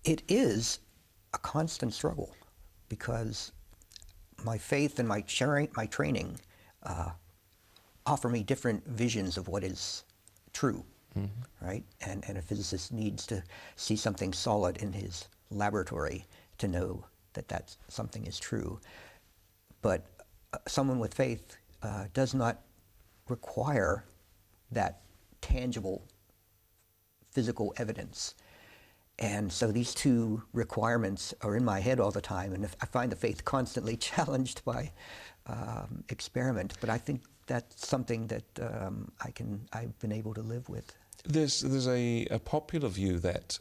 It is a constant struggle because my faith and my training offer me different visions of what is true, right? And a physicist needs to see something solid in his laboratory to know that that something is true. But someone with faith does not require that tangible physical evidence. And so these two requirements are in my head all the time, and I find the faith constantly challenged by experiment. But I think that's something that I've been able to live with. There's a popular view that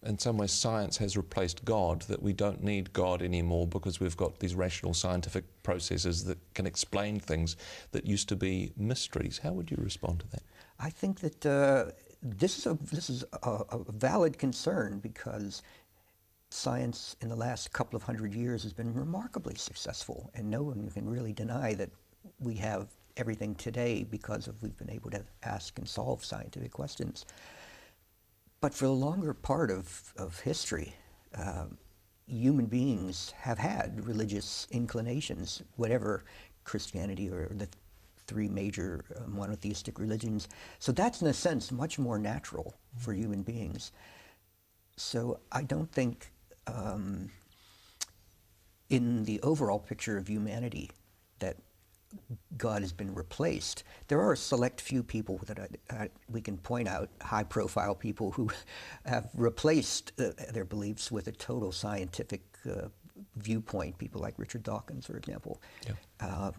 in some ways science has replaced God, that we don't need God anymore because we've got these rational scientific processes that can explain things that used to be mysteries. How would you respond to that? I think that this is a valid concern because science in the last couple of hundred years has been remarkably successful, and no one can really deny that we have everything today because we've been able to ask and solve scientific questions. But for the longer part of history, human beings have had religious inclinations, whatever Christianity or the three major monotheistic religions. So that's in a sense much more natural for human beings. So I don't think in the overall picture of humanity that God has been replaced. There are a select few people that we can point out, high-profile people who have replaced their beliefs with a total scientific viewpoint, people like Richard Dawkins, for example. Yeah.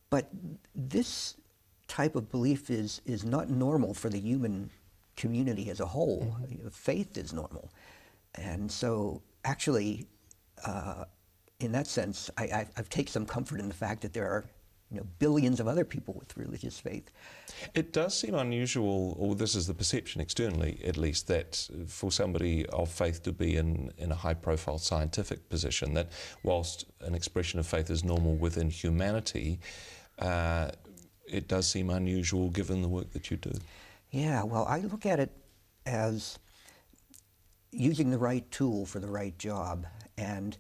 But this type of belief is not normal for the human community as a whole. Faith is normal. And so actually, in that sense, I've taken some comfort in the fact that there are billions of other people with religious faith. It does seem unusual, or this is the perception externally at least, that for somebody of faith to be in a high-profile scientific position, that whilst an expression of faith is normal within humanity, it does seem unusual given the work that you do. Yeah, well, I look at it as using the right tool for the right job. And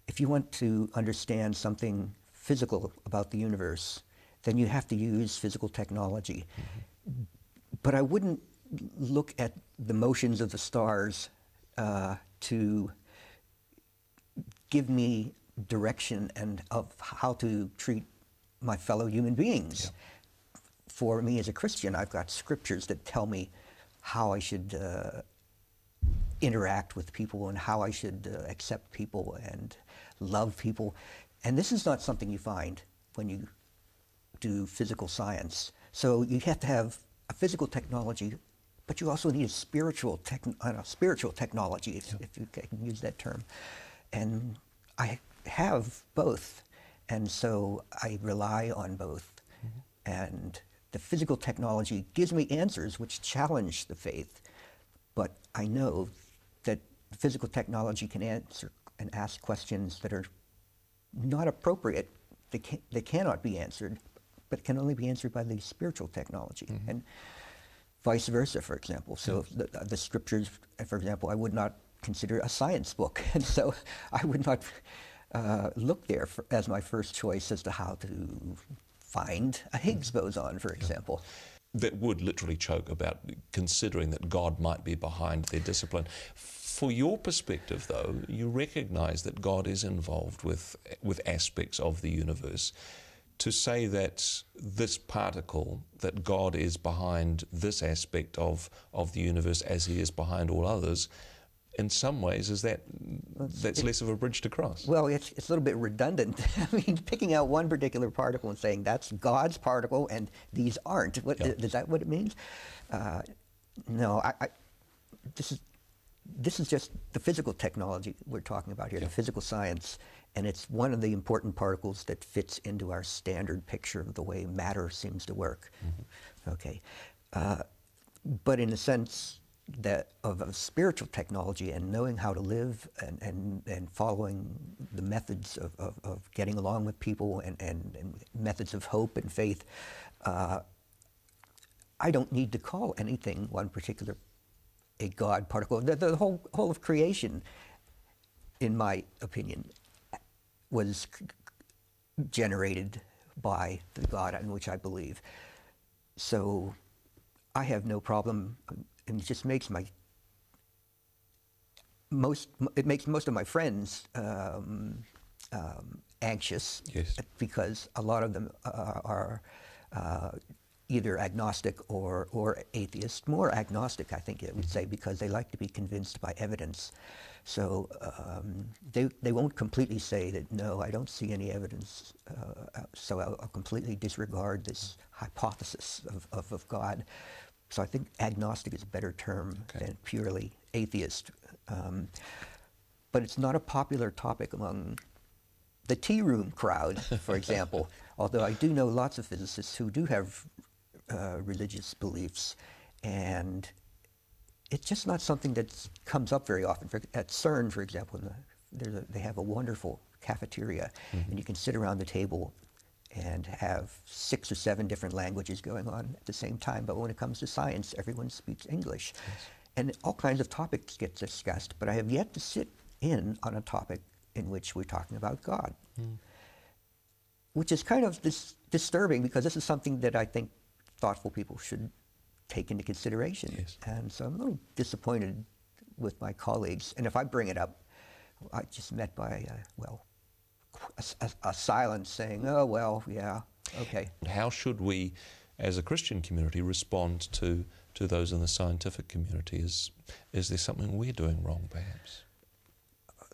if you want to understand something physical about the universe, then you have to use physical technology. But I wouldn't look at the motions of the stars to give me direction and of how to treat my fellow human beings. Yeah. For me as a Christian, I've got scriptures that tell me how I should interact with people and how I should accept people and love people. And this is not something you find when you do physical science. So you have to have a physical technology, but you also need a spiritual technology, if you can use that term. And I have both. And so I rely on both. And the physical technology gives me answers which challenge the faith. But I know that physical technology can answer and ask questions that are not appropriate. They cannot be answered, but can only be answered by the spiritual technology. And vice versa, for example. So the scriptures, for example, I would not consider a science book. And so I would not look there as my first choice as to how to find a Higgs boson, for example. That would literally choke about considering that God might be behind their discipline. For your perspective, though, you recognize that God is involved with aspects of the universe. To say that this particle, that God is behind this aspect of the universe as he is behind all others, in some ways, that's less of a bridge to cross? Well, it's a little bit redundant. I mean, picking out one particular particle and saying that's God's particle and these aren't. Is that what it means? No, this is just the physical technology we're talking about here, the physical science, and it's one of the important particles that fits into our standard picture of the way matter seems to work. Okay, but in the sense that of a spiritual technology and knowing how to live and following the methods of getting along with people and methods of hope and faith, I don't need to call anything one particular a God particle. The whole of creation, in my opinion, was generated by the God in which I believe. So I have no problem, and it just makes most of my friends anxious, Yes. because a lot of them are either agnostic or atheist. More agnostic, I think I would say, because they like to be convinced by evidence. So they won't completely say that, no, I don't see any evidence, so I'll completely disregard this hypothesis of God. So I think agnostic is a better term than purely atheist. But it's not a popular topic among the tea room crowd, for example, although I do know lots of physicists who do have religious beliefs, and it's just not something that comes up very often. At CERN, for example, they have a wonderful cafeteria, and you can sit around the table and have 6 or 7 different languages going on at the same time. But when it comes to science, everyone speaks English. Yes. And all kinds of topics get discussed, but I have yet to sit in on a topic in which we're talking about God, which is kind of disturbing, because this is something that I think thoughtful people should take into consideration. Yes. And so I'm a little disappointed with my colleagues. And if I bring it up, I just met by, a silence saying, oh, well, yeah, okay. How should we, as a Christian community, respond to those in the scientific community? Is there something we're doing wrong, perhaps?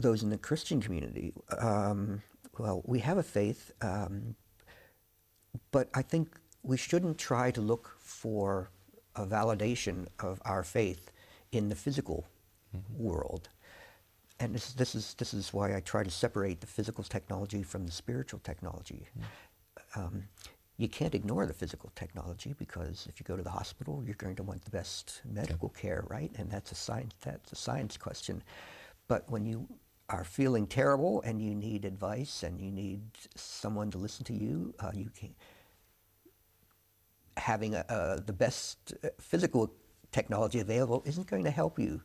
Those in the Christian community, well, we have a faith, but I think we shouldn't try to look for a validation of our faith in the physical world. And this is why I try to separate the physical technology from the spiritual technology. You can't ignore the physical technology, because if you go to the hospital, you're going to want the best medical care, right? And that's a science question. But when you are feeling terrible and you need advice and you need someone to listen to you, you can having the best physical technology available isn't going to help you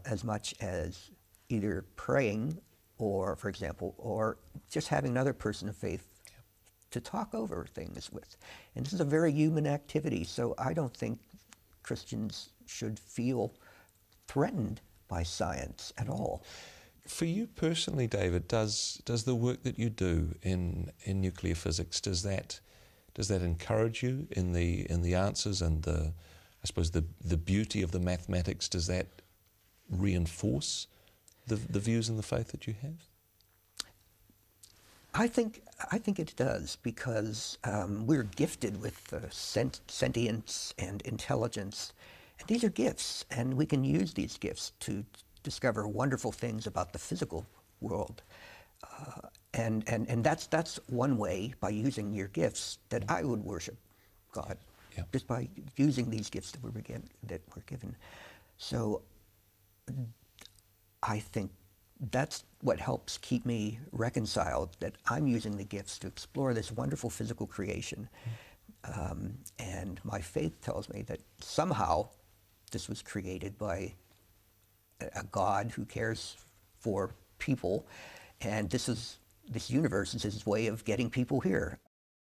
as much as either praying, or, for example, or just having another person of faith to talk over things with. And this is a very human activity, so I don't think Christians should feel threatened by science at all. For you personally, David, does the work that you do in nuclear physics, does that encourage you in the answers and I suppose the beauty of the mathematics? Does that reinforce the views and the faith that you have? I think it does, because we're gifted with sentience and intelligence, and these are gifts, and we can use these gifts to discover wonderful things about the physical world. And that's one way, by using your gifts, that I would worship God, just by using these gifts that we're given. So I think that's what helps keep me reconciled, that I'm using the gifts to explore this wonderful physical creation. And my faith tells me that somehow this was created by a God who cares for people, and this universe is his way of getting people here.